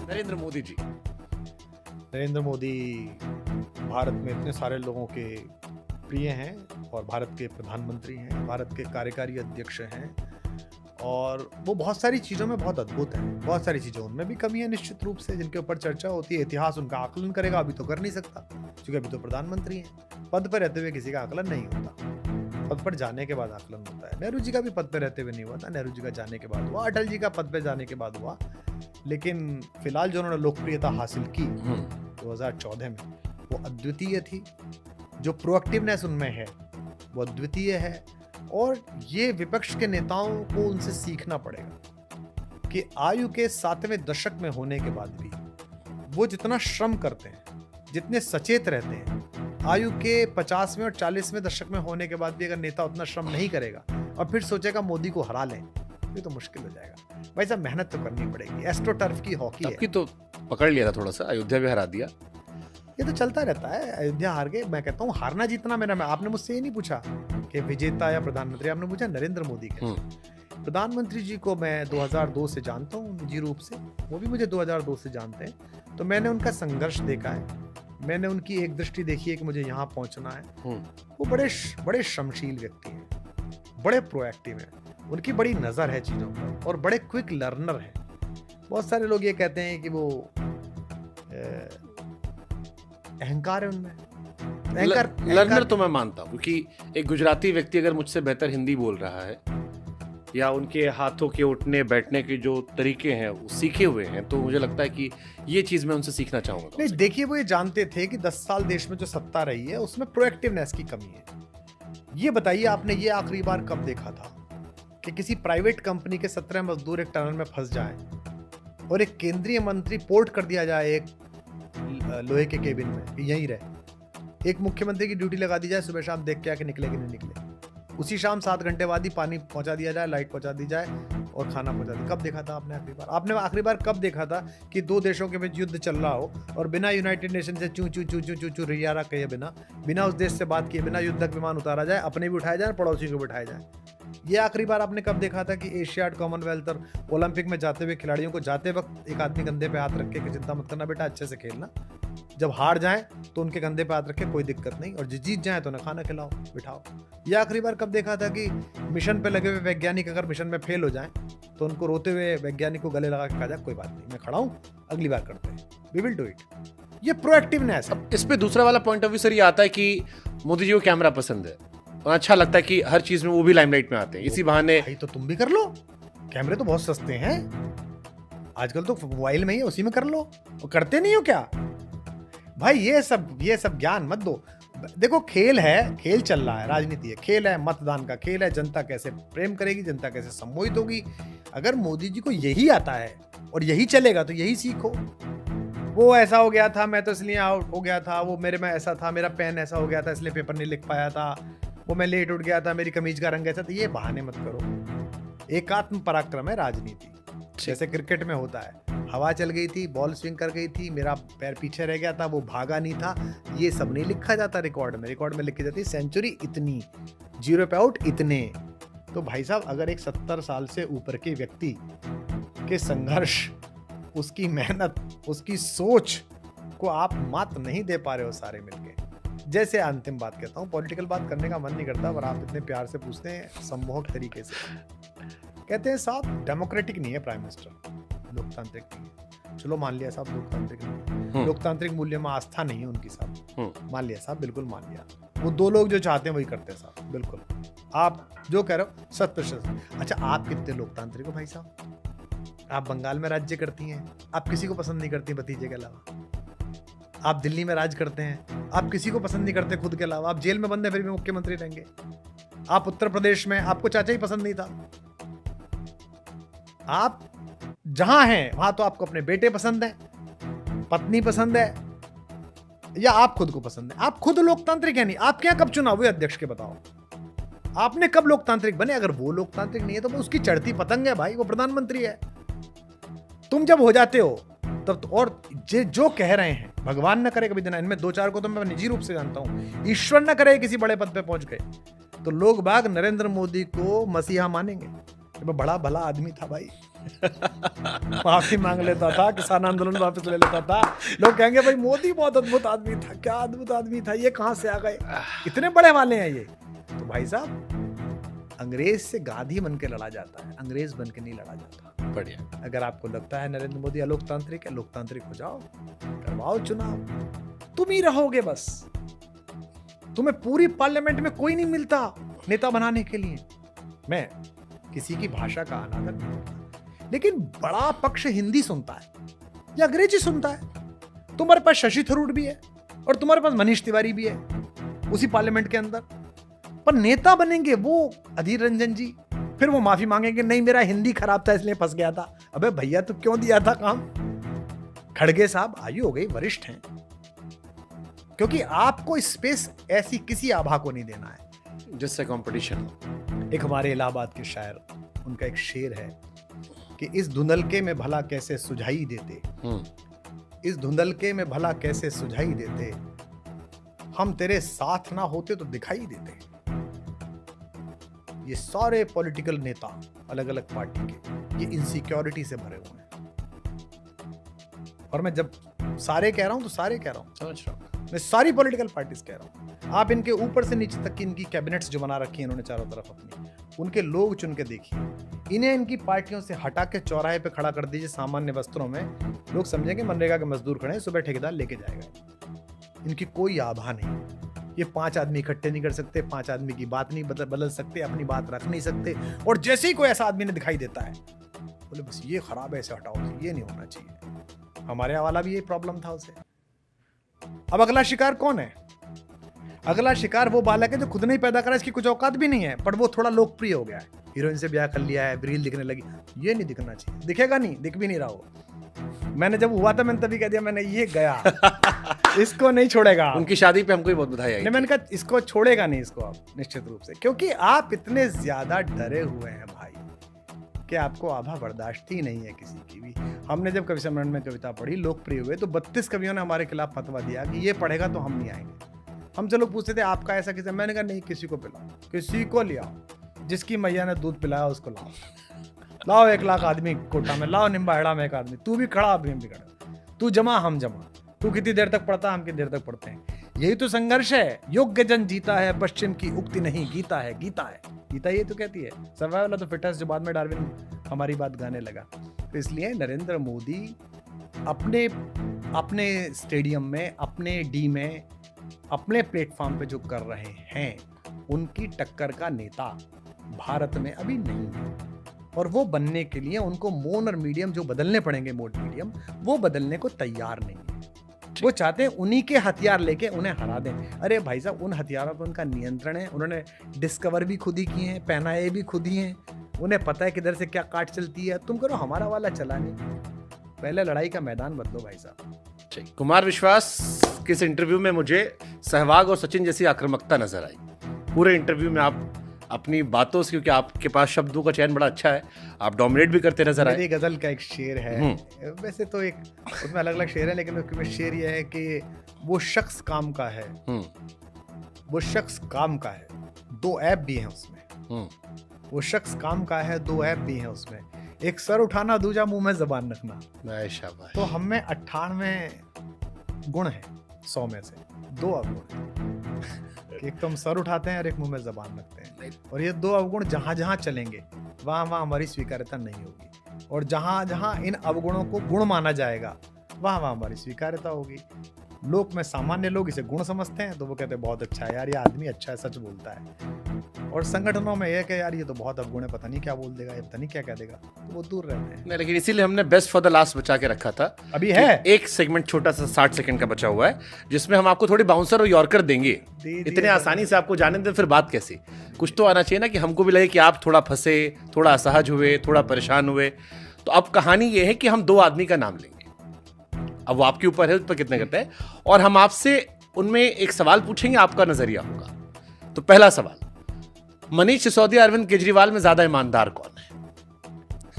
नरेंद्र मोदी जी। नरेंद्र मोदी भारत में इतने सारे लोगों के प्रिय हैं और भारत के प्रधानमंत्री हैं, भारत के कार्यकारी अध्यक्ष हैं और वो बहुत सारी चीज़ों में बहुत अद्भुत हैं। बहुत सारी चीज़ें उनमें भी कमी है निश्चित रूप से, जिनके ऊपर चर्चा होती है। इतिहास उनका आकलन करेगा, अभी तो कर नहीं सकता क्योंकि अभी तो प्रधानमंत्री हैं। पद पर रहते हुए किसी का आकलन नहीं होता, पद पर जाने के बाद आकलन होता है। नेहरू जी का भी पद पर रहते हुए नहीं हुआ था, नेहरू जी का जाने के बाद हुआ, अटल जी का पद पर जाने के बाद हुआ। लेकिन फिलहाल जो उन्होंने लोकप्रियता हासिल की 2014 में, वो अद्वितीय थी। जो प्रोएक्टिवनेस उनमें है वो अद्वितीय है और ये विपक्ष के नेताओं को उनसे सीखना पड़ेगा कि आयु के 7वें दशक में होने के बाद भी वो जितना श्रम करते हैं, जितने सचेत रहते हैं, आयु के 50वें और 40वें दशक में होने के बाद भी अगर नेता उतना श्रम नहीं करेगा और फिर सोचेगा मोदी को हरा लें, ये तो मुश्किल हो जाएगा। भाई साहब, मेहनत तो करनी पड़ेगी। एस्ट्रोटर्फ की हॉकी है। आपकी तो पकड़ लिया था थोड़ा सा, अयोध्या भी हरा दिया। ये तो चलता रहता है। अयोध्या हार गए। मैं कहता हूँ हारना जीतना मेरा में। आपने मुझसे ये नहीं पूछा कि विजेता या प्रधानमंत्री, आपने पूछा नरेंद्र मोदी के। प्रधानमंत्री जी को मैं 2002 से जानता हूँ निजी रूप से, वो भी मुझे 2002 से जानते हैं। तो मैंने उनका संघर्ष देखा है, मैंने उनकी एक दृष्टि देखी है कि मुझे यहाँ पहुँचना है। वो बड़े श्रमशील व्यक्ति हैं, बड़े प्रोएक्टिव हैं, उनकी बड़ी नज़र है चीज़ों पर और बड़े क्विक लर्नर हैं। बहुत सारे लोग ये कहते हैं कि वो अहंकार है उनमें। लर्नर तो मैं मानता हूँ, क्योंकि एक गुजराती व्यक्ति अगर मुझसे बेहतर हिंदी बोल रहा है या उनके हाथों के उठने बैठने के जो तरीके हैं वो सीखे हुए हैं, तो मुझे लगता है कि ये चीज मैं उनसे सीखना चाहूंगा। नहीं, देखिए, वो ये जानते थे कि 10 साल देश में जो सत्ता रही है उसमें प्रोएक्टिवनेस की कमी है। ये बताइए, आपने ये आखिरी बार कब देखा था कि किसी प्राइवेट कंपनी के 17 मजदूर एक टनल में फंस जाएं और एक केंद्रीय मंत्री पोर्ट कर दिया जाए एक लोहे के केबिन में कि यहीं रहे। एक मुख्यमंत्री की ड्यूटी लगा दी जाए, सुबह शाम देख के आके निकले कि नहीं निकले। उसी शाम 7 घंटे बाद ही पानी पहुंचा दिया जाए, लाइट पहुंचा दी जाए और खाना पहुंचा दिया। कब देखा था आपने आखिरी बार? आपने आखिरी बार कब देखा था कि दो देशों के बीच युद्ध चल रहा हो और बिना यूनाइटेड नेशन से चू चू चू चू चू चू रियारा कहे बिना उस देश से बात किए, बिना युद्धक विमान उतारा जाए, अपने भी उठाए जाए, पड़ोसी को बिठाया जाए? ये आखिरी बार आपने कब देखा था कि एशियाड, कॉमनवेल्थ और ओलंपिक में जाते हुए खिलाड़ियों को जाते वक्त एक आदमी कंधे पे हाथ रख के कि चिंता मत करना बेटा, अच्छे से खेलना, जब हार जाएं तो उनके कंधे पे हाथ रखे, कोई दिक्कत नहीं, और जीत जाएं तो उन्हें खाना खिलाओ, बिठाओ? ये आखिरी बार कब देखा था कि मिशन पे लगे हुए वैज्ञानिक अगर मिशन में फेल हो जाएं तो उनको रोते हुए वैज्ञानिक को गले लगा के कहा जाए कोई बात नहीं, मैं खड़ा हूं, अगली बार करते हैं, वी विल डू इट। ये प्रोएक्टिवनेस। अब इस पे दूसरा वाला पॉइंट ऑफ व्यू सर ये आता है कि मोदी जी को कैमरा पसंद है और अच्छा लगता है कि हर चीज में वो भी लाइमलाइट में आते हैं, इसी बहाने। भाई तो तुम भी कर लो, कैमरे तो बहुत सस्ते हैं आजकल, तो मोबाइल में ही उसी में कर लो। वो करते नहीं हो क्या भाई? ये सब ज्ञान मत दो। देखो, खेल है, खेल चल रहा है, राजनीति है, खेल है, मतदान का खेल है, जनता कैसे प्रेम करेगी, जनता कैसे सम्मोहित होगी। अगर मोदी जी को यही आता है और यही चलेगा तो यही सीखो। वो ऐसा हो गया था, मैं तो इसलिए आउट हो गया था, वो मेरे में ऐसा था, मेरा पेन ऐसा हो गया था इसलिए पेपर नहीं लिख पाया था, वो मैं लेट उठ गया था, मेरी कमीज का रंग ऐसा था। ये बहाने मत करो। एकात्म पराक्रम है राजनीति, जैसे क्रिकेट में होता है। हवा चल गई थी, बॉल स्विंग कर गई थी, मेरा पैर पीछे रह गया था, वो भागा नहीं था, ये सब नहीं लिखा जाता रिकॉर्ड में लिखी जाती सेंचुरी इतनी, 0 पे आउट इतने। तो भाई साहब, अगर एक 70 साल से ऊपर के व्यक्ति के संघर्ष, उसकी मेहनत, उसकी सोच को आप मात नहीं दे पा रहे हो सारे मिलके, जैसे अंतिम बात कहता हूँ, पॉलिटिकल बात करने का मन नहीं करता पर आप इतने प्यार से पूछते हैं, सम्मोहक तरीके से कहते हैं साहब डेमोक्रेटिक नहीं है प्राइम मिनिस्टर, लोकतांत्रिक नहीं है। चलो मान लिया साहब लोकतांत्रिक नहीं है, लोकतांत्रिक मूल्य में आस्था नहीं है उनकी साहब, मान लिया साहब, बिल्कुल मान लिया। वो 2 लोग जो चाहते हैं वही करते हैं साहब, बिल्कुल आप जो कह रहे हो 100%। अच्छा, आप कितने लोकतांत्रिक हो भाई साहब? आप बंगाल में राज्य करती हैं, आप किसी को पसंद नहीं करती भतीजे के अलावा। आप दिल्ली में राज करते हैं, आप किसी को पसंद नहीं करते खुद के अलावा। आप जेल में बंद है फिर भी मुख्यमंत्री रहेंगे। आप उत्तर प्रदेश में, आपको चाचा ही पसंद नहीं था। आप जहां हैं वहां तो आपको अपने बेटे पसंद है, पत्नी पसंद है, या आप खुद को पसंद है। आप खुद लोकतांत्रिक है नहीं। आप क्या कब चुनाव हुए अध्यक्ष के बताओ? आपने कब लोकतांत्रिक बने? अगर वो लोकतांत्रिक नहीं है तो वो उसकी चढ़ती पतंग है भाई, वो प्रधानमंत्री है। तुम जब हो जाते हो तब तो, और जो कह रहे हैं, भगवान न करे कभी देना, इनमें 2-4 को तो मैं निजी रूप से जानता हूं, ईश्वर न करे किसी बड़े पद पे पहुंच गए तो लोग बाग नरेंद्र मोदी को मसीहा मानेंगे। वो बड़ा भला आदमी था भाई। माफी मांग लेता था, किसान आंदोलन वापस ले लेता था। लोग कहेंगे भाई मोदी बहुत अद्भुत आदमी था। क्या अद्भुत आदमी था, ये कहां से आ गए, इतने बड़े वाले हैं ये। तो भाई साहब, अंग्रेज से गांधी बन के लड़ा जाता है, अंग्रेज बन के नहीं लड़ा जाता। बढ़िया। अगर आपको लगता है नरेंद्र मोदी अलोकतांत्रिक है, लोकतांत्रिक हो जाओ, करवाओ चुनाव, तुम ही रहोगे बस। तुम्हें पूरी पार्लियामेंट में कोई नहीं मिलता नेता बनाने के लिए। मैं किसी की भाषा का अनादर नहीं करता, लेकिन बड़ा पक्ष हिंदी सुनता है या अंग्रेजी सुनता है। तुम्हारे पास शशि थरूर भी है और तुम्हारे पास मनीष तिवारी भी है उसी पार्लियामेंट के अंदर, पर नेता बनेंगे वो अधीर रंजन जी। फिर वो माफी मांगेंगे, नहीं मेरा हिंदी खराब था इसलिए फंस गया था। अबे भैया तू क्यों दिया था काम? खड़गे साहब आयु हो गई, वरिष्ठ हैं, क्योंकि आपको स्पेस ऐसी किसी आभा को नहीं देना है जिससे कंपटीशन। एक हमारे इलाहाबाद के शायर, उनका एक शेर है कि इस धुंधलके में भला कैसे सुझाई देते, इस धुंधलके में भला कैसे सुझाई देते, हम तेरे साथ ना होते तो दिखाई देते। ये सारे पॉलिटिकल नेता अलग अलग पार्टी के, ये इनसिक्योरिटी से भरे हुए हैं। और मैं जब सारे कह रहा हूं तो सारे कह रहा हूं, समझ रहा हूं, मैं सारी पॉलिटिकल पार्टीज कह रहा हूं। आप इनके ऊपर से नीचे तक की इनकी कैबिनेट्स जो बना रखी है इन्होंने चारों तरफ अपनी, उनके लोग चुन के देखिए। इन्हें इनकी पार्टियों से हटा के चौराहे पे खड़ा कर दीजिए सामान्य वस्त्रों में, लोग समझेंगे मनरेगा के मजदूर खड़े हैं, सुबह ठेकेदार लेके जाएगा। इनकी कोई आभा नहीं। ये 5 आदमी इकट्ठे नहीं कर सकते, 5 आदमी की बात नहीं बदल सकते, अपनी बात रख नहीं सकते। और जैसे ही कोई ऐसा आदमी ने दिखाई देता है, बोले बस ये खराब है, इसे हटाओ, ये नहीं होना चाहिए। हमारे वाला भी ये प्रॉब्लम था उसे। अब अगला शिकार कौन है? अगला शिकार वो बालक है जो खुद नहीं पैदा करा, इसकी कुछ औकात भी नहीं है, पर वो थोड़ा लोकप्रिय हो गया है, हीरोइन से ब्याह कर लिया है, रील दिखने लगी। ये नहीं दिखना चाहिए, दिखेगा नहीं, दिख भी नहीं रहा वो। मैंने जब हुआ था मैंने तभी कह दिया, मैंने ये गया इसको नहीं छोड़ेगा। उनकी शादी पे हमको भी बहुत बधाई आई। नहीं, मैंने कहा इसको छोड़ेगा नहीं इसको आप, निश्चित रूप से, क्योंकि आप इतने ज्यादा डरे हुए हैं भाई कि आपको आभा बर्दाश्त ही नहीं है किसी की भी। हमने जब कवि सम्मेलन में कविता पढ़ी, लोकप्रिय हुए, तो 32 कवियों ने हमारे खिलाफ फतवा दिया कि ये पढ़ेगा तो हम नहीं आएंगे। हमसे लोग पूछते थे आपका ऐसा किसी, मैंने कहा नहीं, किसी को पिलाओ, किसी को ले आओ, जिसकी मैया ने दूध पिलाया उसको लाओ। लाओ 1 लाख आदमी कोटा में, लाओ निम्बाहेड़ा में 1 आदमी, तू भी खड़ा अभी हम भी खड़ा, तू जमा हम जमा, तू कितनी देर तक पढ़ता हम कितनी देर तक पढ़ते हैं। यही तो संघर्ष है। योग्य जन जीता है, पश्चिम की उक्ति नहीं, गीता है, गीता है, गीता ये तो कहती है सर्वाइवल ऑफ द फिटेस्ट, जो बाद में डार्विन हमारी बात गाने लगा। तो इसलिए नरेंद्र मोदी अपने स्टेडियम में, अपने डी में, अपने प्लेटफॉर्म पे जो कर रहे हैं, उनकी टक्कर का नेता भारत में अभी नहीं है। और वो बनने के लिए उनको मोन और मीडियम जो बदलने पड़ेंगे, मोड मीडियम, वो बदलने को तैयार नहीं है। वो चाहते हैं उन्हीं के हथियार लेके उन्हें हरा दें। अरे भाई साहब, उन हथियारों पर उनका नियंत्रण है, उन्होंने डिस्कवर भी खुद ही किए हैं, पहनाए भी खुद ही हैं, उन्हें पता है किधर से क्या काट चलती है। तुम करो, हमारा वाला चला नहीं। पहले लड़ाई का मैदान बदलो भाई साहब। कुमार विश्वास किस इंटरव्यू में मुझे सहवाग और सचिन जैसी आक्रामकता नजर आई। पूरे इंटरव्यू में आप अपनी बातों से, क्योंकि आपके पास शब्दों का चयन बड़ा अच्छा है, आप डोमिनेट भी करते नजर आए। मेरी गजल का एक शेर है, वैसे तो एक उसमें अलग अलग शेर है, लेकिन उसमें शेर ये है कि वो शख्स काम का है, वो शख्स काम का है, 2 ऐप भी हैं उसमें। वो शख्स काम का है, 2 ऐप भी हैं उसमें, एक सर उठाना, दूजा मुंह में जबान रखना। तो हम में 98 गुण है 100 में से, 2 अवगुण। एक तो हम सर उठाते हैं और एक मुंह में जबान रखते हैं, और ये 2 अवगुण जहां जहां चलेंगे वहां वहां हमारी स्वीकार्यता नहीं होगी, और जहां जहां इन अवगुणों को गुण माना जाएगा वहां वहां हमारी स्वीकार्यता होगी। लोक में सामान्य लोग इसे गुण समझते हैं, तो वो कहते हैं बहुत अच्छा है यार, ये आदमी अच्छा है, सच बोलता है। और संगठनों में यह कि यार ये तो बहुत अवगुण है, पता नहीं क्या बोल देगा, ये पता नहीं क्या कह देगा, तो वो दूर रहते हैं। नहीं, लेकिन इसीलिए हमने बेस्ट फॉर द लास्ट बचा के रखा था। अभी है एक सेगमेंट छोटा सा 60 सेकंड का बचा हुआ है, जिसमें हम आपको थोड़ी बाउंसर और यॉर्कर देंगे। इतने आसानी से आपको जाने दें फिर बात कैसी? कुछ तो आना चाहिए ना कि हमको भी लगे कि आप थोड़ा फंसे, थोड़ा असहज हुए, थोड़ा परेशान हुए। तो अब कहानी ये है कि हम 2 आदमी का नाम लेंगे, अब वो आपके ऊपर है उस पर कितने करते हैं, और हम आपसे उनमें एक सवाल पूछेंगे, आपका नजरिया होगा। तो पहला सवाल, मनीष सिसोदिया अरविंद केजरीवाल में ज्यादा ईमानदार कौन है?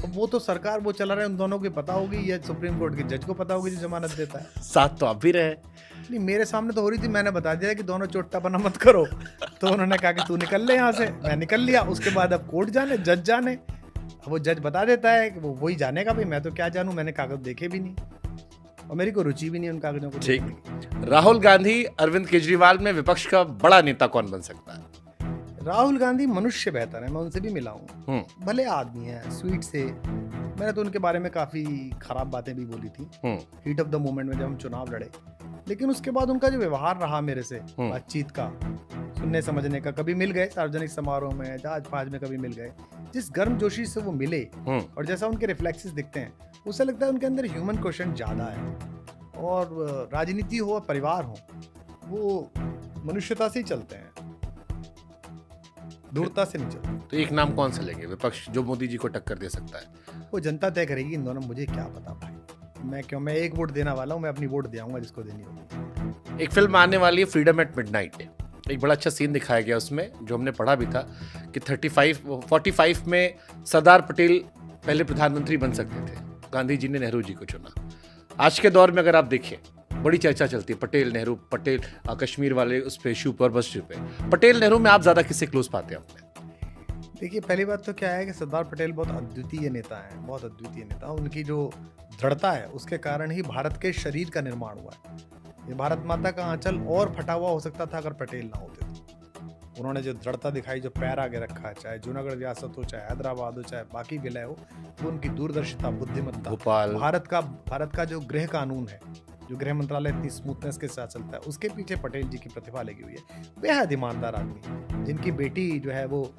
वो तो सरकार वो चला रहे हैं, उन दोनों को पता होगी, या सुप्रीम कोर्ट के जज को पता होगी जो जमानत देता है। साथ तो आप भी रहे। नहीं, मेरे सामने तो हो रही थी, मैंने बता दिया कि दोनों चोट्टा बना मत करो, तो उन्होंने कहा कि तू निकल ले यहाँ से, मैं निकल लिया। उसके बाद अब कोर्ट जाने, जज जाने, वो जज बता देता है कि वो वही जानेगा, भाई मैं तो क्या जानूं, मैंने कागज देखे भी नहीं और मेरी को रुचि भी नहीं उन कागजों को ठीक। देखने की। राहुल गांधी अरविंद केजरीवाल में विपक्ष का बड़ा नेता कौन बन सकता है? राहुल गांधी मनुष्य बेहतर है, मैं उनसे भी मिला हूँ, भले आदमी है, स्वीट से। मैंने तो उनके बारे में काफी खराब बातें भी बोली थी हीट ऑफ द मोमेंट में जब हम चुनाव लड़े, लेकिन उसके बाद उनका जो व्यवहार रहा मेरे से, बातचीत का, सुनने समझने का, कभी मिल गए सार्वजनिक समारोह में, जहाज फहाज में कभी मिल गए, जिस गर्मजोशी से वो मिले और जैसा उनके रिफ्लेक्सेस दिखते हैं, उससे लगता है उनके अंदर ह्यूमन क्वेश्चन ज्यादा है। और राजनीति हो, परिवार हो, वो मनुष्यता से ही चलते हैं, दूरता से नहीं चलते। तो एक नाम कौन सा लेंगे विपक्ष जो मोदी जी को टक्कर दे सकता है? वो जनता तय करेगी इन दोनों, मुझे क्या पता भाई, मैं एक वोट देने वाला हूँ, मैं अपनी वोट दे आऊंगा जिसको देनी होगी। एक फिल्म आने वाली है फ्रीडम एट मिडनाइट, एक बड़ा अच्छा सीन दिखाया गया उसमें, जो हमने पढ़ा भी था कि 45 में सरदार पटेल पहले प्रधानमंत्री बन सकते थे, गांधी जी ने नेहरू जी को चुना। आज के दौर में अगर आप देखें, बड़ी चर्चा चलती है पटेल नेहरू, पटेल कश्मीर वाले उस पे इशू पर, बस पे पटेल नेहरू में आप ज्यादा किससे क्लोज पाते हैं अपने? देखिए, पहली बात तो क्या है कि सरदार पटेल बहुत अद्वितीय नेता हैं, बहुत अद्वितीय नेता। उनकी जो दृढ़ता है उसके कारण ही भारत के शरीर का निर्माण हुआ है। ये भारत माता का आंचल और फटा हुआ हो सकता था अगर पटेल ना होते तो। उन्होंने जो दृढ़ता दिखाई, जो पैर आगे रखा है, चाहे जूनागढ़ रियासत हो, चाहे हैदराबाद हो, चाहे बाकी विलय हो, वो उनकी दूरदर्शिता, बुद्धिमत्ता, भोपाल, भारत का जो गृह कानून है, जो गृह मंत्रालय इतनी स्मूथनेस के साथ चलता है, उसके पीछे पटेल जी की प्रतिभा लगी हुई है। बेहद ईमानदार आदमी, जिनकी बेटी जो है वो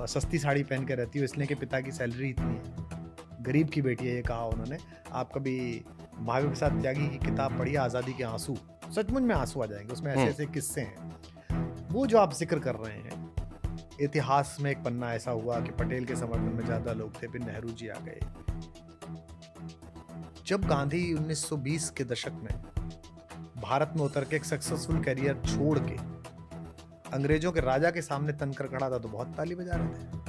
सस्ती साड़ी पहन के रहती है इसलिए कि पिता की सैलरी इतनी है, गरीब की बेटी है, ये कहा उन्होंने। आप कभी महावीर प्रसाद त्यागी की किताब पढ़िए, आज़ादी के आंसू, सचमुच में आंसू आ जाएंगे, उसमें ऐसे ऐसे किस्से हैं। वो जो आप जिक्र कर रहे हैं, इतिहास में एक पन्ना ऐसा हुआ कि पटेल के समर्थन में ज्यादा लोग थे, फिर नेहरू जी आ गए। जब गांधी 1920 के दशक में भारत में उतर के एक सक्सेसफुल करियर छोड़ के अंग्रेजों के राजा के सामने तनकर खड़ा था तो बहुत ताली बजा रहे थे।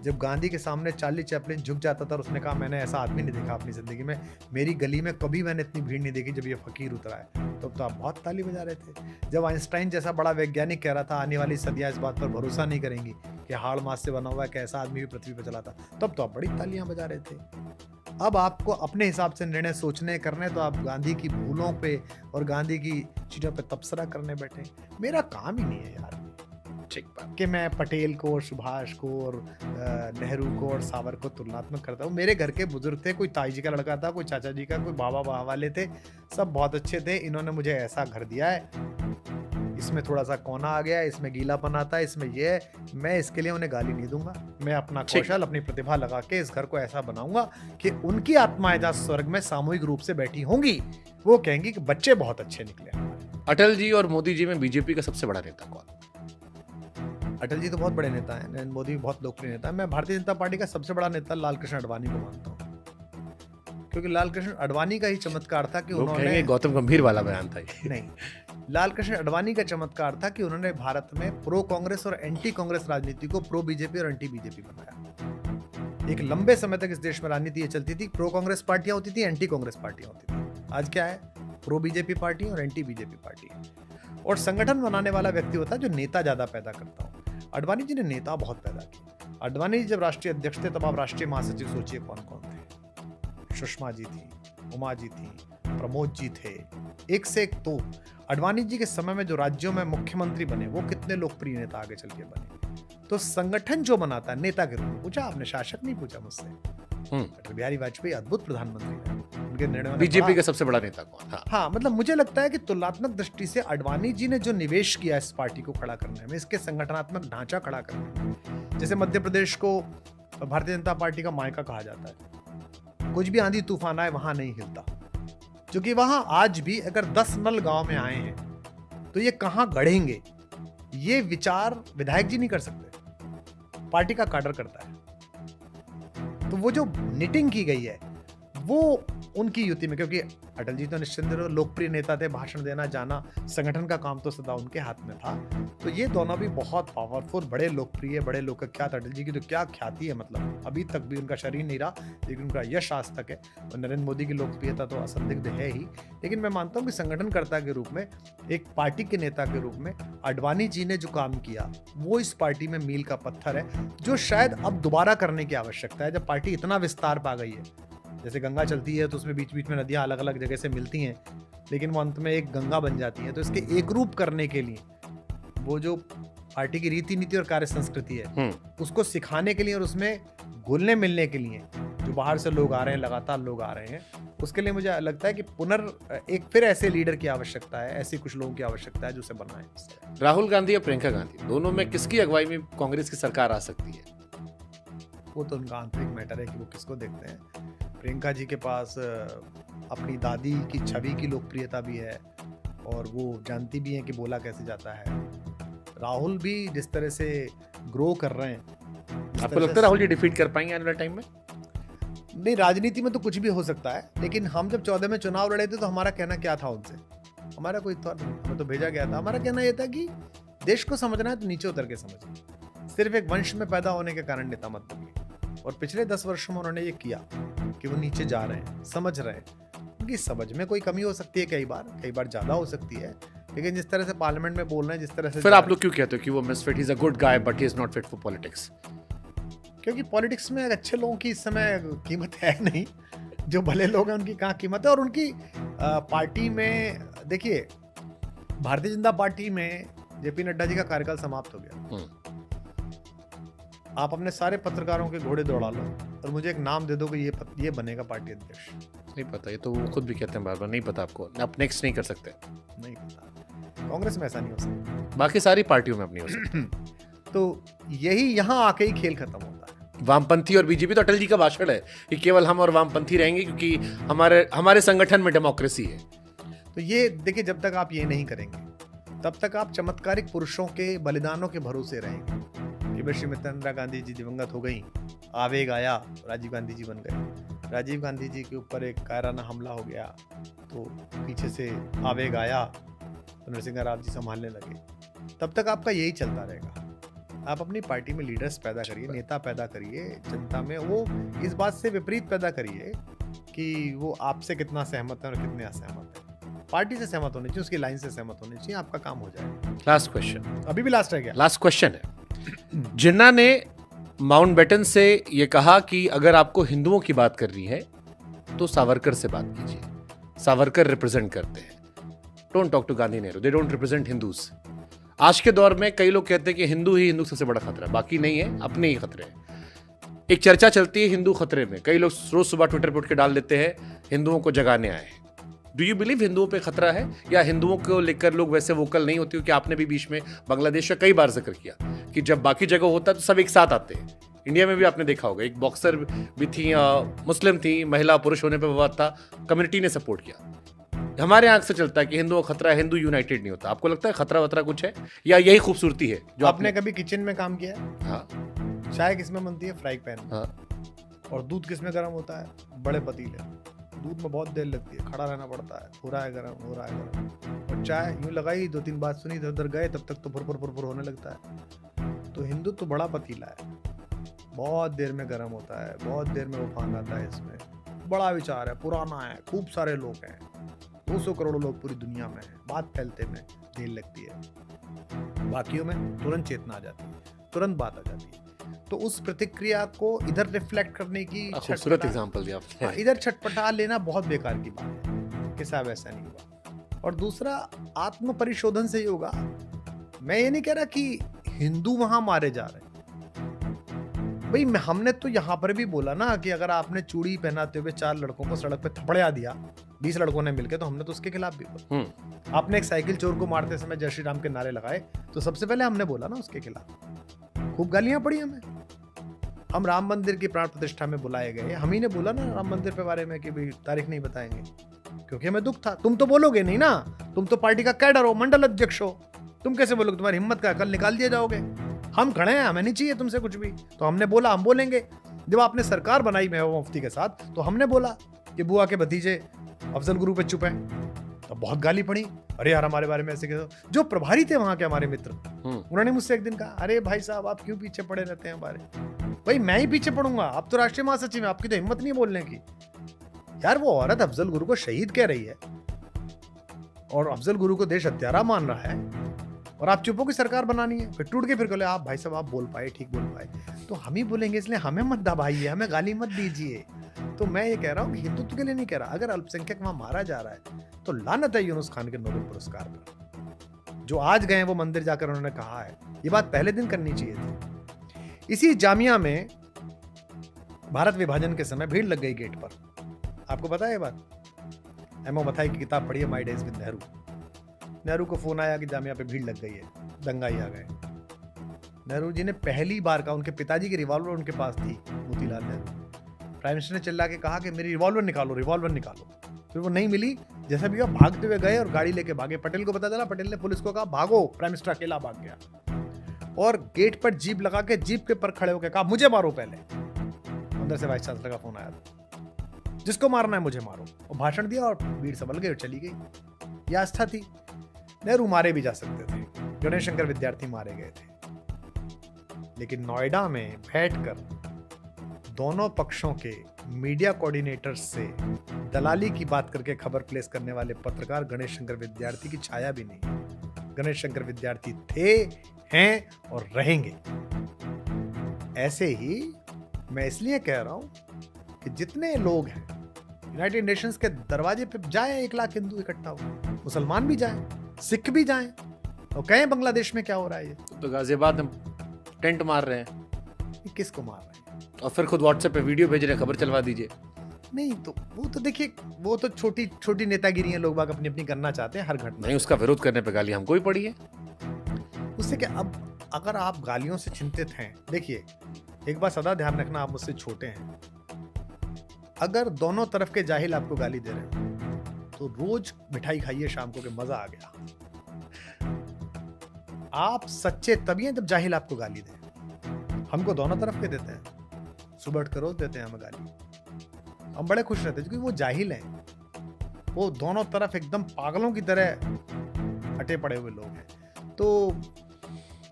जब गांधी के सामने चार्ली चैपलिन झुक जाता था और उसने कहा मैंने ऐसा आदमी नहीं देखा अपनी जिंदगी में, मेरी गली में कभी मैंने इतनी भीड़ नहीं देखी जब ये फकीर उतरा है, तो आप बहुत ताली बजा रहे थे। जब आइंस्टाइन जैसा बड़ा वैज्ञानिक कह रहा था आने वाली सदियां इस बात पर भरोसा नहीं करेंगी कि हाड़ मास से बना हुआ है कैसा आदमी भी पृथ्वी पर चला था, तब तो आप बड़ी तालियां बजा रहे थे। अब आपको अपने हिसाब से निर्णय सोचने करने, तो आप गांधी की भूलों पे और गांधी की चीजों पे तबसरा करने बैठे। मेरा काम ही नहीं है यार ठीक बात कि मैं पटेल को और सुभाष को और नेहरू को और सावर को तुलनात्मक करता हूँ। मेरे घर के बुजुर्ग थे, कोई ताई जी का लड़का था, कोई चाचा जी का, कोई बाबा वाले थे, सब बहुत अच्छे थे। इन्होंने मुझे ऐसा घर दिया है, इसमें थोड़ा सा कोना आ गया, इसमें गीलापन आता है, इसमें ये है, मैं इसके लिए उन्हें गाली नहीं दूंगा। मैं अपना कौशल, अपनी प्रतिभा लगा के इस घर को ऐसा बनाऊंगा कि उनकी आत्माएं जहाँ स्वर्ग में सामूहिक रूप से बैठी होंगी, वो कहेंगी कि बच्चे बहुत अच्छे निकले। अटल जी और मोदी जी में बीजेपी का सबसे बड़ा नेता कौन? अटल जी तो बहुत बड़े नेता हैं, मोदी भी बहुत लोकप्रिय नेता है। मैं भारतीय जनता पार्टी का सबसे बड़ा नेता लाल कृष्ण आडवाणी को मानता हूँ, क्योंकि लाल कृष्ण आडवाणी का ही चमत्कार था कि उन्होंने, गौतम गंभीर वाला बयान था ये। नहीं, लाल कृष्ण आडवाणी का चमत्कार था कि उन्होंने भारत में प्रो कांग्रेस और एंटी कांग्रेस राजनीति को प्रो बीजेपी और एंटी बीजेपी बनाया। एक लंबे समय तक इस देश में राजनीति ये चलती थी, प्रो कांग्रेस पार्टियां होती थी, एंटी कांग्रेस पार्टियां होती थी। आज क्या है, प्रो बीजेपी पार्टी और एंटी बीजेपी पार्टी, और संगठन बनाने वाला व्यक्ति होता है जो नेता ज्यादा पैदा करता हो। आडवाणी जी ने नेता बहुत पैदा किए। आडवाणी जी जब राष्ट्रीय अध्यक्ष थे तब आप राष्ट्रीय महासचिव सोचिए कौन कौन थे। सुषमा जी थी, उमा जी थी, प्रमोद जी थे, एक से एक। तो आडवाणी जी के समय में जो राज्यों में मुख्यमंत्री बने वो कितने लोकप्रिय नेता आगे चल के बने। तो संगठन जो बनाता है नेता के रूप में, पूछा आपने, शासक नहीं पूछा मुझसे। अटल बिहारी वाजपेयी अद्भुत प्रधानमंत्री थे, उनके निर्णय। बीजेपी का सबसे बड़ा नेता कौन? हाँ, मतलब मुझे लगता है कि तुलनात्मक दृष्टि से आडवाणी जी ने जो निवेश किया इस पार्टी को खड़ा करने में, इसके संगठनात्मक ढांचा खड़ा करने में, जैसे मध्य प्रदेश को भारतीय जनता पार्टी का मायका कहा जाता है। कुछ भी आंधी तूफान आए वहां नहीं हिलता, क्योंकि वहां आज भी अगर 10 नल गांव में आए हैं तो ये कहां गढ़ेंगे, ये विचार विधायक जी नहीं कर सकते, पार्टी का काडर करता है। तो वो जो निटिंग की गई है वो उनकी युति में, क्योंकि अटल जी तो निश्चित रूप से लोकप्रिय नेता थे, भाषण देना जाना, संगठन का काम तो सदा उनके हाथ में था। तो ये दोनों भी बहुत पावरफुल, बड़े लोकप्रिय, बड़े लोकख्यात। अटल जी की तो क्या ख्याति है, मतलब अभी तक भी उनका शरीर नहीं रहा, लेकिन उनका यश आज तक है। और नरेंद्र मोदी की लोकप्रियता तो असंदिग्ध है ही। लेकिन मैं मानता हूँ कि संगठनकर्ता के रूप में, एक पार्टी के नेता के रूप में आडवाणी जी ने जो काम किया वो इस पार्टी में मील का पत्थर है, जो शायद अब दोबारा करने की आवश्यकता है। जब पार्टी इतना विस्तार पा गई है, जैसे गंगा चलती है तो उसमें बीच बीच में नदियां अलग अलग जगह से मिलती हैं, लेकिन वो अंत में एक गंगा बन जाती है। तो इसके एक रूप करने के लिए वो जो पार्टी की रीति नीति और कार्य संस्कृति है उसको सिखाने के लिए और उसमें घुलने मिलने के लिए जो बाहर से लोग आ रहे हैं, लगातार लोग आ रहे हैं, उसके लिए मुझे लगता है कि एक फिर ऐसे लीडर की आवश्यकता है, ऐसे कुछ लोगों की आवश्यकता है जो उसे बनाए। राहुल गांधी या प्रियंका गांधी, दोनों में किसकी अगुवाई में कांग्रेस की सरकार आ सकती है? वो तो उनका आंतरिक मैटर है कि वो किसको देखते हैं। प्रियंका जी के पास अपनी दादी की छवि की लोकप्रियता भी है और वो जानती भी हैं कि बोला कैसे जाता है। राहुल भी जिस तरह से ग्रो कर रहे हैं, आपको लगता है राहुल जी डिफीट कर पाएंगे आने वाले टाइम में? नहीं, राजनीति में तो कुछ भी हो सकता है, लेकिन हम जब 14 में चुनाव लड़े थे तो हमारा कहना क्या था उनसे? हमारा कोई थॉट नहीं, हमें तो भेजा गया था। हमारा कहना यह था कि देश को समझना है तो नीचे उतर के समझिए, सिर्फ एक वंश में पैदा होने के कारण नेता मत बनिए। और पिछले 10 वर्षों में उन्होंने ये किया कि वो नीचे जा रहे हैं, समझ रहे हैं। उनकी समझ में कोई कमी हो सकती है, कई बार ज़्यादा हो सकती है, लेकिन जिस तरह से पार्लियामेंट में बोल रहे हैं, जिस तरह से, फिर आप लोग क्यों कहते हो कि वो misfit, he is a good guy but he is not fit for politics? क्योंकि पॉलिटिक्स में अच्छे लोगों की इस समय कीमत है नहीं, जो भले लोग हैं उनकी कहाँ कीमत है। और उनकी पार्टी में देखिए, भारतीय जनता पार्टी में जेपी नड्डा जी का कार्यकाल समाप्त हो गया। आप अपने सारे पत्रकारों के घोड़े दौड़ा लो और मुझे एक नाम दे दो कि ये बनेगा पार्टी अध्यक्ष। नहीं पता, ये तो वो खुद भी कहते हैं बार बार, नहीं पता आपको, आप नेक्स्ट नहीं कर सकते। नहीं पता, कांग्रेस में ऐसा नहीं हो सकता, बाकी सारी पार्टियों में अपनी हो सकता। तो यही यहाँ आके ही खेल खत्म होता है। वामपंथी और बीजेपी, तो अटल जी का भाषण है कि केवल हम और वामपंथी रहेंगे क्योंकि हमारे संगठन में डेमोक्रेसी है। तो ये देखिए, जब तक आप ये नहीं करेंगे तब तक आप चमत्कारिक पुरुषों के बलिदानों के भरोसे रहेंगे कि श्रीमती इंदिरा गांधी जी दिवंगत हो गई, आवेग आया, राजीव गांधी जी बन गए। राजीव गांधी जी के ऊपर एक कायराना हमला हो गया तो पीछे से आवेग आया तो नरसिंह राव जी संभालने लगे। तब तक आपका यही चलता रहेगा। आप अपनी पार्टी में लीडर्स पैदा करिए, नेता पैदा करिए, जनता में वो इस बात से विपरीत पैदा करिए कि वो आपसे कितना सहमत है और कितने असहमत है। पार्टी से सहमत होनी चाहिए, उसकी लाइन से सहमत होनी चाहिए, आपका काम हो जाएगा। लास्ट क्वेश्चन, अभी भी लास्ट है क्या? लास्ट क्वेश्चन है। जिन्ना ने माउंटबेटन से ये कहा कि अगर आपको हिंदुओं की बात करनी है तो सावरकर से बात कीजिए, सावरकर रिप्रेजेंट करते हैं। Don't talk to Gandhi Nehru, they don't represent Hindus. आज के दौर में कई लोग कहते हैं कि हिंदू ही हिंदू सबसे बड़ा खतरा है, बाकी नहीं है, अपने ही खतरे हैं। एक चर्चा चलती है हिंदू खतरे में, कई लोग रोज सुबह ट्विटर पर उठ के डाल देते हैं हिंदुओं को जगाने आए हैं। डू यू बिलीव हिंदुओं पे खतरा है, या हिंदुओं को लेकर लोग वैसे वोकल नहीं होते हो? कि आपने भी बीच में बांग्लादेश का कई बार जिक्र किया कि जब बाकी जगह होता है तो सब एक साथ आते हैं। इंडिया में भी आपने देखा होगा, एक बॉक्सर भी थी, मुस्लिम थी, महिला पुरुष होने पर विवाद था, कम्युनिटी ने सपोर्ट किया। हमारे आंख से चलता है कि हिंदुओं का खतरा है, हिंदू यूनाइटेड नहीं होता। आपको लगता है खतरा वतरा कुछ है, या यही खूबसूरती है जो आपने कभी किचन में काम किया है? हाँ। चाय किसमें बनती है? फ्राई पैन में। हाँ। और दूध किसमें गर्म होता है? बड़े पतीले। दूध में बहुत देर लगती है, खड़ा रहना पड़ता है, हो रहा है गर्म, हो रहा है गर्म। और चाय यूं लगाई, 2-3 बात सुनी, इधर उधर गए, तब तक तो फुर होने लगता है। तो हिंदू तो बड़ा पतीला है, बहुत देर में गर्म होता है, बहुत देर में उफान आता है। इसमें बड़ा विचार है, पुराना है, खूब सारे लोग हैं, 200 करोड़ लोग पूरी दुनिया में हैं, बात फैलते में देर लगती है। बाकियों में तुरंत चेतना आ जाती है, तुरंत बात आ जाती है। तो उस प्रतिक्रिया को इधर रिफ्लेक्ट करने की खूबसूरत एग्जांपल दिया आपने। इधर छटपटा लेना बहुत बेकार की बात है कि साहब ऐसा नहीं हुआ। और दूसरा, आत्म परिशोधन से ही होगा। मैं ये नहीं कह रहा कि हिंदू वहां मारे जा रहे हैं भाई। हमने तो यहाँ पर भी बोला ना कि अगर आपने चूड़ी पहनाते हुए 4 लड़कों को सड़क पे थपड़िया दिया 20 लड़कों ने मिलकर, तो हमने तो उसके खिलाफ भी बोला। आपने एक साइकिल चोर को मारते समय जय श्री राम के नारे लगाए, तो सबसे पहले हमने बोला ना उसके खिलाफ। खूब गालियां पड़ी हमें। हम राम मंदिर की प्राण प्रतिष्ठा में बुलाए गए, हम ही ने बोला ना राम मंदिर के बारे में कि भाई तारीख नहीं बताएंगे, क्योंकि हमें दुख था। तुम तो बोलोगे नहीं ना, तुम तो पार्टी का कैडर हो, मंडल अध्यक्ष हो, तुम कैसे बोलोगे? तुम्हारी हिम्मत का, कल निकाल दिए जाओगे। हम खड़े हैं, हमें नहीं चाहिए तुमसे कुछ भी, तो हमने बोला, हम बोलेंगे। जब आपने सरकार बनाई महबूबा मुफ्ती के साथ, तो हमने बोला ये बुआ के भतीजे अफजल गुरु पे चुप है, तो बहुत गाली पड़ी, अरे यार हमारे बारे में ऐसे कह। जो प्रभारी थे वहां के हमारे मित्र, उन्होंने मुझसे एक दिन कहा, अरे भाई साहब आप क्यों पीछे पड़े रहते हैं हमारे? भाई मैं ही पीछे पड़ूंगा, आप तो राष्ट्रीय महासचिव हैं, आपकी तो हिम्मत नहीं बोलने की। यार वो औरत अफजल गुरु को शहीद कह रही है और अफजल गुरु को देश हत्यारा मान रहा है, और आप चुपों की सरकार बनानी है। फिर टूट के फिर बोले आप भाई साहब आप बोल पाए, ठीक बोल पाए, तो हम ही बोलेंगे, इसलिए हमें मत दबाइए, हमें गाली मत दीजिए। तो मैं ये कह रहा हूँ हिंदुत्व के लिए नहीं कह रहा, अगर अल्पसंख्यक वहां मारा जा रहा है तो लानत है यूनुस खान के नोबेल पुरस्कार पर। जो आज गए वो मंदिर जाकर उन्होंने कहा है, ये बात पहले दिन करनी चाहिए थी। इसी जामिया में भारत विभाजन के समय भीड़ लग गई गेट पर, आपको पता है ये बात? एमओ मथाई की किताब पढ़ी है, my days with Nehru. Nehru को फोन आया कि जामिया पे भीड़ लग गई है, दंगाई आ गए। नेहरू जी ने पहली बार कहा, उनके पिताजी की रिवॉल्वर उनके पास थी, मोतीलाल नेहरू। प्राइम मिनिस्टर ने चिल्ला के कहा कि मेरी रिवॉल्वर निकालो, रिवॉल्वर निकालो। फिर वो नहीं मिली, जैसा भी हुआ भागते हुए गए और गाड़ी लेके भागे। पटेल को पता चला, पटेल ने पुलिस को कहा भागो, प्राइम मिनिस्टर अकेला भाग गया और गेट पर जीप लगा के जीप के पर खड़े होकर कहा मुझे मारो पहले। अंदर से वाइस चांसलर का फोन आया था, जिसको मारना है मुझे मारो, और भाषण दिया और भीड़ संभल गई और चली गई। यह आस्था थी। नेहरू मारे भी जा सकते थे, गणेश शंकर विद्यार्थी मारे गए थे, लेकिन नोएडा में बैठकर दोनों पक्षों के मीडिया कोऑर्डिनेटर्स से दलाली की बात करके खबर प्लेस करने वाले पत्रकार गणेश शंकर विद्यार्थी की छाया भी नहीं। गणेश शंकर विद्यार्थी थे, हैं और रहेंगे। ऐसे ही मैं इसलिए कह रहा हूं कि जितने लोग हैं यूनाइटेड नेशंस के दरवाजे पे जाए, 1 लाख हिंदू इकट्ठा हो, मुसलमान भी जाएं, सिख भी जाएं, और कहें बांग्लादेश में क्या हो रहा है। ये तो गाजियाबाद में टेंट मार रहे हैं, ये किसको मार रहे हैं? और फिर खुद व्हाट्सएप पे वीडियो भेज रहे हैं, खबर चलवा दीजिए। नहीं तो वो तो देखिए, वो तो छोटी छोटी नेतागिरी है, लोग बाग अपनी अपनी करना चाहते हैं हर घटना। नहीं, उसका विरोध करने पे गाली हमको ही पड़ी है। उससे क्या, अब अगर आप गालियों से चिंतित हैं, देखिए एक बात सदा ध्यान रखना, आप मुझसे छोटे हैं, अगर दोनों तरफ के जाहिल आपको गाली दे रहे हो तो रोज मिठाई खाइए शाम को, कि मजा आ गया। आप सच्चे तभी हैं जब जाहिल आपको गाली दे। हमको दोनों तरफ के देते हैं, सुबह उठ कर रोज देते हैं हमें गाली, हम बड़े खुश रहते हैं क्योंकि वो जाहिल हैं, वो दोनों तरफ एकदम पागलों की तरह अटे पड़े हुए लोग हैं। तो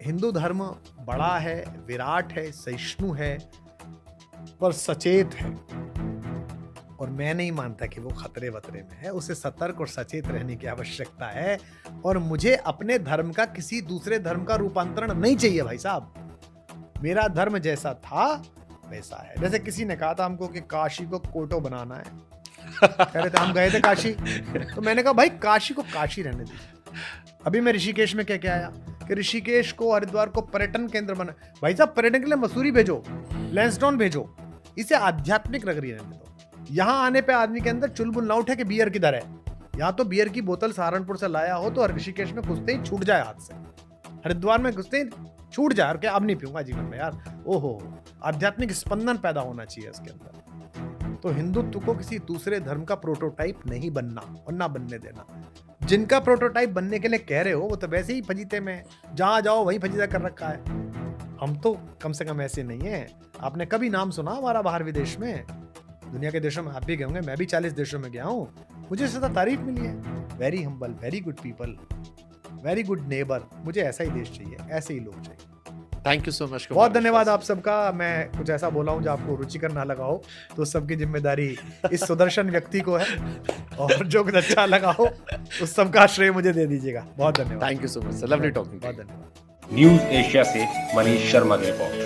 हिंदू धर्म बड़ा है, विराट है, सहिष्णु है, पर सचेत है, और मैं नहीं मानता कि वो खतरे वतरे में है। उसे सतर्क और सचेत रहने की आवश्यकता है, और मुझे अपने धर्म का किसी दूसरे धर्म का रूपांतरण नहीं चाहिए भाई साहब। मेरा धर्म जैसा था वैसा है। जैसे किसी ने कहा था हमको कि काशी को कोटो बनाना है, कह रहे थे, हम गए थे काशी, तो मैंने कहा भाई काशी को काशी रहने दीजिए। अभी मैं ऋषिकेश में क्या आया कि ऋषिकेश को, हरिद्वार को पर्यटन केंद्र बना। भाई साहब पर्यटन के लिए मसूरी भेजो, लैंसडाउन भेजो, इसे आध्यात्मिक नगरी रहने दो। यहाँ आने पे आदमी के अंदर चुलबुल ना उठे कि बियर किधर है। यहाँ तो बियर की बोतल सहारनपुर से लाया हो तो ऋषिकेश में घुसते ही छूट जाए हाथ से, हरिद्वार में घुसते ही छूट जाए, और क्या अब नहीं पीऊंगा जीवन में यार। ओहो, आध्यात्मिक स्पंदन पैदा होना चाहिए इसके अंदर। तो हिंदुत्व को किसी दूसरे धर्म का प्रोटोटाइप नहीं बनना और ना बनने देना। जिनका प्रोटोटाइप बनने के लिए कह रहे हो वो तो वैसे ही फजीते में, जहां जाओ वहीं फजीता कर रखा है। हम तो कम से कम ऐसे नहीं है। आपने कभी नाम सुना हमारा बाहर विदेश में? दुनिया के देशों में आप भी गए होंगे, मैं भी 40 देशों में गया हूँ, मुझे सदा तारीफ मिली है। Very humble, very good people, very good neighbour. मुझे ऐसा ही देश चाहिए, ऐसे ही लोग चाहिए। Thank you so much. बहुत धन्यवाद आप सबका। मैं कुछ ऐसा बोला हूं जो आपको रुचिकर ना लगा हो तो सबकी जिम्मेदारी इस सुदर्शन व्यक्ति को है, और जो कुछ अच्छा लगा हो उस सबका श्रेय मुझे दे दीजिएगा। बहुत धन्यवाद। Thank you so much, lovely talking. बहुत धन्यवाद। न्यूज एशिया से मनीष शर्मा की रिपोर्ट।